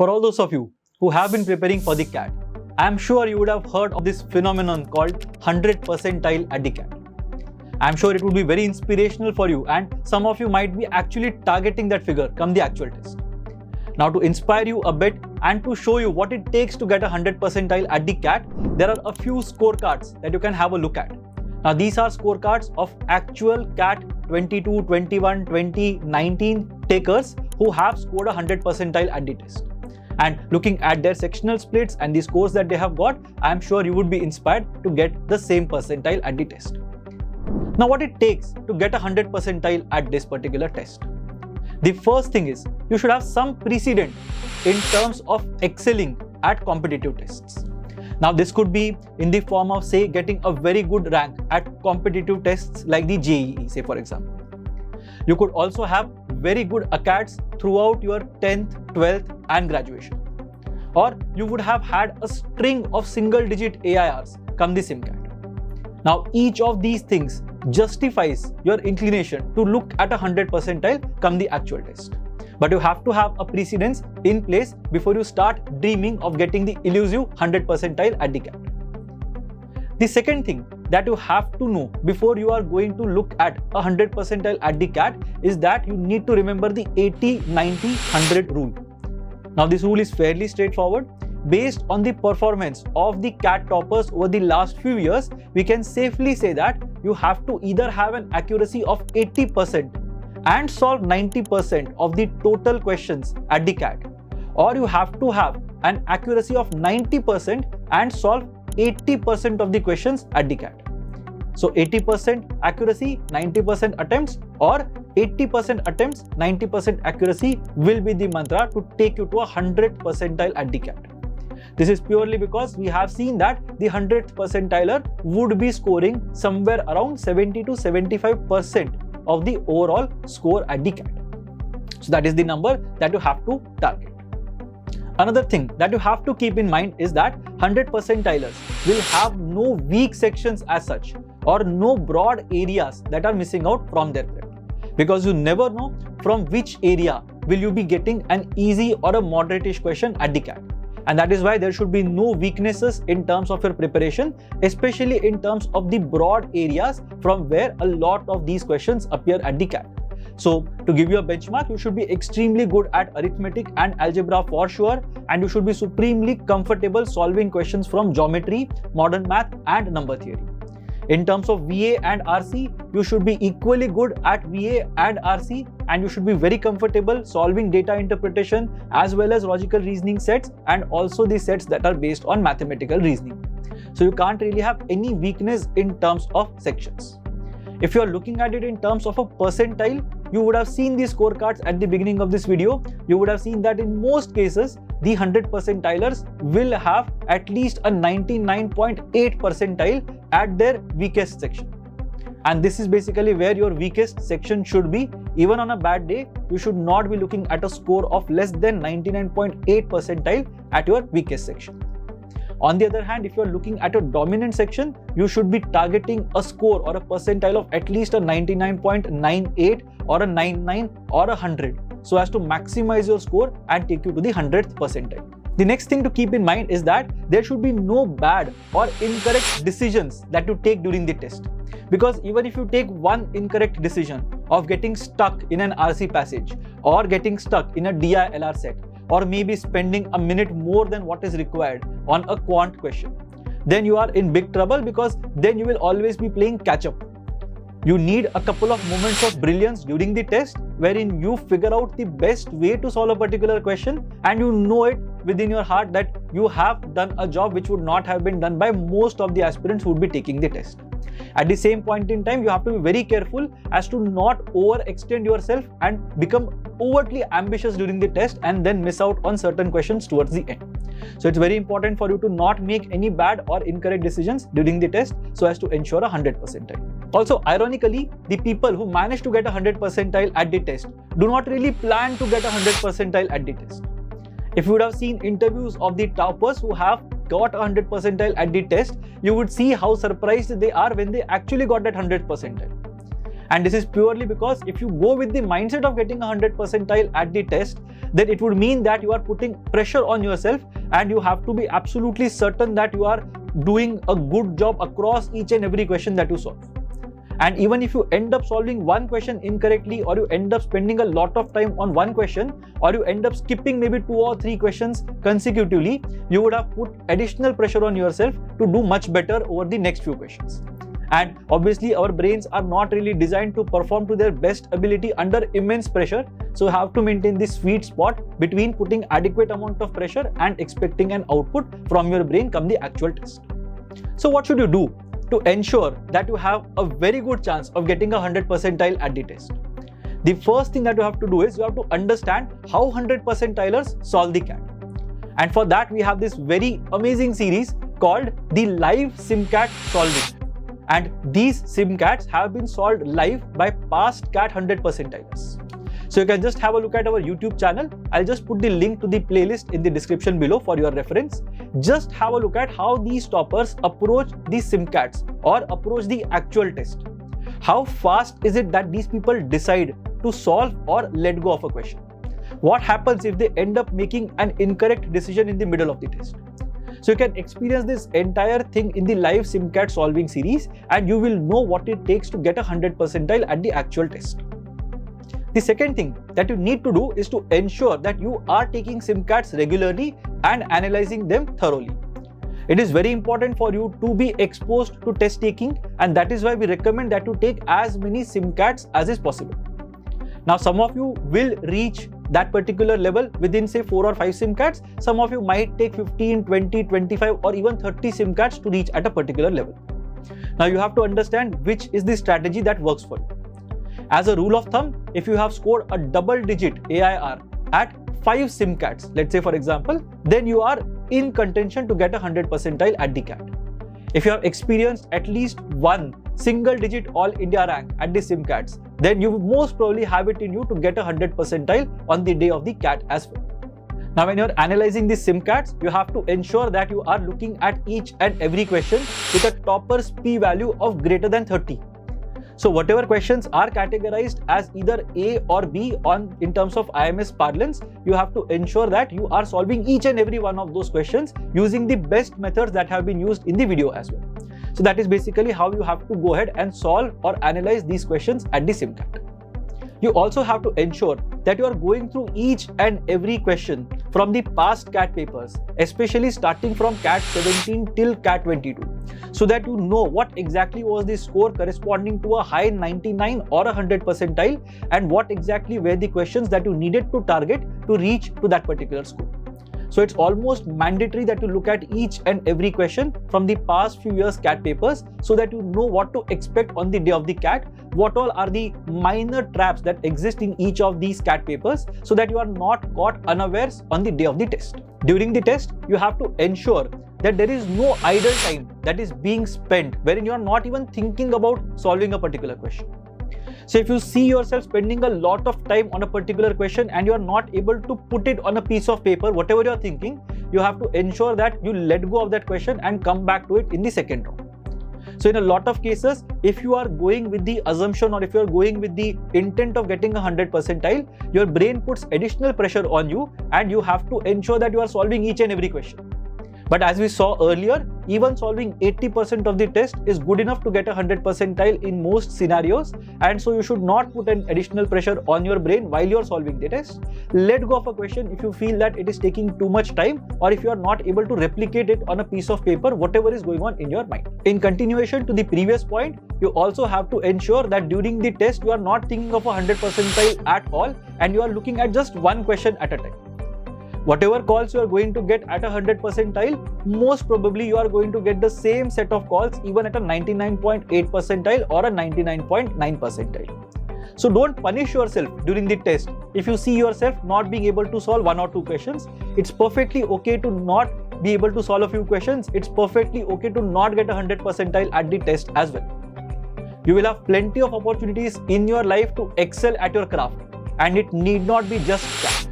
For all those of you who have been preparing for the CAT, I am sure you would have heard of this phenomenon called 100 percentile at the CAT. I am sure it would be very inspirational for you, and some of you might be actually targeting that figure come the actual test. Now, to inspire you a bit and to show you what it takes to get 100 percentile at the CAT, there are a few scorecards that you can have a look at. Now, these are scorecards of actual CAT 22, 21, 20, 19 takers who have scored 100 percentile at the test. And looking at their sectional splits and the scores that they have got, I am sure you would be inspired to get the same percentile at the test. Now, what it takes to get 100 percentile at this particular test? The first thing is you should have some precedent in terms of excelling at competitive tests. Now, this could be in the form of, say, getting a very good rank at competitive tests like the JEE, say for example. You could also have very good ACATs throughout your 10th, 12th and graduation. Or you would have had a string of single-digit AIRs come the Simcat. Now, each of these things justifies your inclination to look at 100 percentile come the actual test. But you have to have a precedence in place before you start dreaming of getting the elusive 100 percentile at the CAT. The second thing that you have to know before you are going to look at 100 percentile at the CAT is that you need to remember the 80, 90, 100 rule. Now, this rule is fairly straightforward. Based on the performance of the CAT toppers over the last few years, we can safely say that you have to either have an accuracy of 80% and solve 90% of the total questions at the CAT, or you have to have an accuracy of 90% and solve 80% of the questions at the CAT. So 80% accuracy, 90% attempts, or 80% attempts, 90% accuracy will be the mantra to take you to 100 percentile at the CAT. This is purely because we have seen that the 100th percentiler would be scoring somewhere around 70 to 75% of the overall score at the CAT. So that is the number that you have to target. Another thing that you have to keep in mind is that 100 percentilers will have no weak sections as such, or no broad areas that are missing out from their prep. Because you never know from which area will you be getting an easy or a moderate-ish question at the CAT. And that is why there should be no weaknesses in terms of your preparation, especially in terms of the broad areas from where a lot of these questions appear at the CAT. So, to give you a benchmark, you should be extremely good at arithmetic and algebra for sure, and you should be supremely comfortable solving questions from geometry, modern math and number theory. In terms of VA and RC, you should be equally good at VA and RC, and you should be very comfortable solving data interpretation as well as logical reasoning sets, and also the sets that are based on mathematical reasoning. So you can't really have any weakness in terms of sections. If you are looking at it in terms of a percentile, you would have seen these scorecards at the beginning of this video. You would have seen that in most cases, the 100 percentilers will have at least a 99.8 percentile at their weakest section. And this is basically where your weakest section should be. Even on a bad day, you should not be looking at a score of less than 99.8 percentile at your weakest section. On the other hand, if you are looking at a dominant section, you should be targeting a score or a percentile of at least a 99.98 or a 99 or a 100, so as to maximize your score and take you to the 100th percentile. The next thing to keep in mind is that there should be no bad or incorrect decisions that you take during the test. Because even if you take one incorrect decision of getting stuck in an RC passage, or getting stuck in a DI-LR set, or maybe spending a minute more than what is required on a quant question, then you are in big trouble, because then you will always be playing catch up. You need a couple of moments of brilliance during the test wherein you figure out the best way to solve a particular question, and you know it within your heart that you have done a job which would not have been done by most of the aspirants who would be taking the test. At the same point in time, you have to be very careful as to not overextend yourself and become overtly ambitious during the test and then miss out on certain questions towards the end. So it's very important for you to not make any bad or incorrect decisions during the test so as to ensure a 100 percentile. Also, ironically, the people who manage to get a 100 percentile at the test do not really plan to get a 100 percentile at the test. If you would have seen interviews of the toppers who have got 100 percentile at the test, you would see how surprised they are when they actually got that 100 percentile. And this is purely because if you go with the mindset of getting 100 percentile at the test, then it would mean that you are putting pressure on yourself and you have to be absolutely certain that you are doing a good job across each and every question that you solve. And even if you end up solving one question incorrectly, or you end up spending a lot of time on one question, or you end up skipping maybe 2 or 3 questions consecutively, you would have put additional pressure on yourself to do much better over the next few questions. And obviously our brains are not really designed to perform to their best ability under immense pressure. So you have to maintain this sweet spot between putting adequate amount of pressure and expecting an output from your brain come the actual test. So what should you do to ensure that you have a very good chance of getting 100 percentile at the test? The first thing that you have to do is you have to understand how 100 percentilers solve the CAT. And for that we have this very amazing series called the live Simcat solving. And these Simcats have been solved live by past CAT 100 percentilers. So you can just have a look at our YouTube channel. I'll just put the link to the playlist in the description below for your reference. Just have a look at how these toppers approach these Simcats or approach the actual test. How fast is it that these people decide to solve or let go of a question? What happens if they end up making an incorrect decision in the middle of the test? So you can experience this entire thing in the live Simcat solving series, and you will know what it takes to get 100 percentile at the actual test. The second thing that you need to do is to ensure that you are taking Simcats regularly and analyzing them thoroughly. It is very important for you to be exposed to test taking, and that is why we recommend that you take as many Simcats as is possible. Now some of you will reach that particular level within say 4 or 5 Simcats. Some of you might take 15, 20, 25 or even 30 Simcats to reach at a particular level. Now you have to understand which is the strategy that works for you. As a rule of thumb, if you have scored a double-digit AIR at 5 Simcats, let's say for example, then you are in contention to get 100 percentile at the CAT. If you have experienced at least one single-digit All India rank at the Simcats, then you most probably have it in you to get 100 percentile on the day of the CAT as well. Now when you're analyzing these Simcats, you have to ensure that you are looking at each and every question with a topper's p-value of greater than 30. So whatever questions are categorized as either A or B in terms of IMS parlance, you have to ensure that you are solving each and every one of those questions using the best methods that have been used in the video as well. So that is basically how you have to go ahead and solve or analyze these questions at the Simcat. You also have to ensure that you are going through each and every question from the past CAT papers, especially starting from CAT 17 till CAT 22, so that you know what exactly was the score corresponding to a high 99 or 100 percentile, and what exactly were the questions that you needed to target to reach to that particular score. So it's almost mandatory that you look at each and every question from the past few years CAT papers, so that you know what to expect on the day of the CAT, what all are the minor traps that exist in each of these CAT papers, so that you are not caught unawares on the day of the test. During the test, you have to ensure that there is no idle time that is being spent wherein you are not even thinking about solving a particular question. So if you see yourself spending a lot of time on a particular question and you are not able to put it on a piece of paper, whatever you are thinking, you have to ensure that you let go of that question and come back to it in the second round. So in a lot of cases, if you are going with the assumption or if you are going with the intent of getting 100 percentile, your brain puts additional pressure on you and you have to ensure that you are solving each and every question. But as we saw earlier, even solving 80% of the test is good enough to get 100 percentile in most scenarios, and so you should not put an additional pressure on your brain while you are solving the test. Let go of a question if you feel that it is taking too much time, or if you are not able to replicate it on a piece of paper, whatever is going on in your mind. In continuation to the previous point, you also have to ensure that during the test you are not thinking of 100 percentile at all, and you are looking at just one question at a time. Whatever calls you are going to get at 100 percentile, most probably you are going to get the same set of calls even at a 99.8 percentile or a 99.9 percentile. So don't punish yourself during the test if you see yourself not being able to solve 1 or 2 questions. It's perfectly okay to not be able to solve a few questions. It's perfectly okay to not get 100 percentile at the test as well. You will have plenty of opportunities in your life to excel at your craft, and it need not be just that.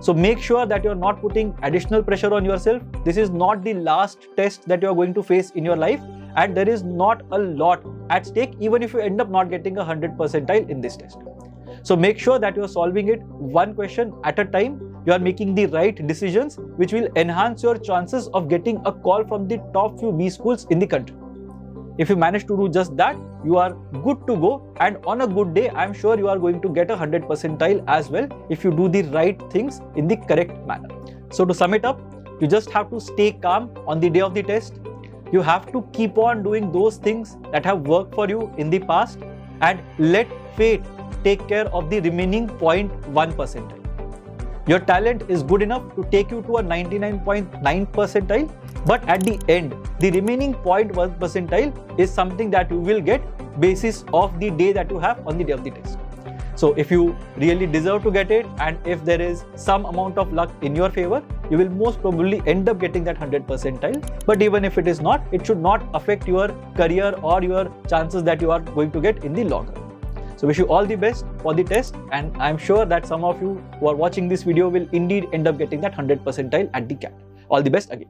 So make sure that you're not putting additional pressure on yourself. This is not the last test that you're going to face in your life, and there is not a lot at stake even if you end up not getting 100 percentile in this test. So make sure that you are solving it one question at a time. You are making the right decisions which will enhance your chances of getting a call from the top few B schools in the country. If you manage to do just that, you are good to go, and on a good day, I am sure you are going to get 100 percentile as well if you do the right things in the correct manner. So to sum it up, you just have to stay calm on the day of the test. You have to keep on doing those things that have worked for you in the past and let fate take care of the remaining 0.1 percentile. Your talent is good enough to take you to a 99.9 percentile, but at the end, the remaining 0.1 percentile is something that you will get basis of the day that you have on the day of the test. So if you really deserve to get it, and if there is some amount of luck in your favor, you will most probably end up getting that 100 percentile. But even if it is not, it should not affect your career or your chances that you are going to get in the long run. So wish you all the best for the test, and I am sure that some of you who are watching this video will indeed end up getting that 100 percentile at the CAT. All the best again.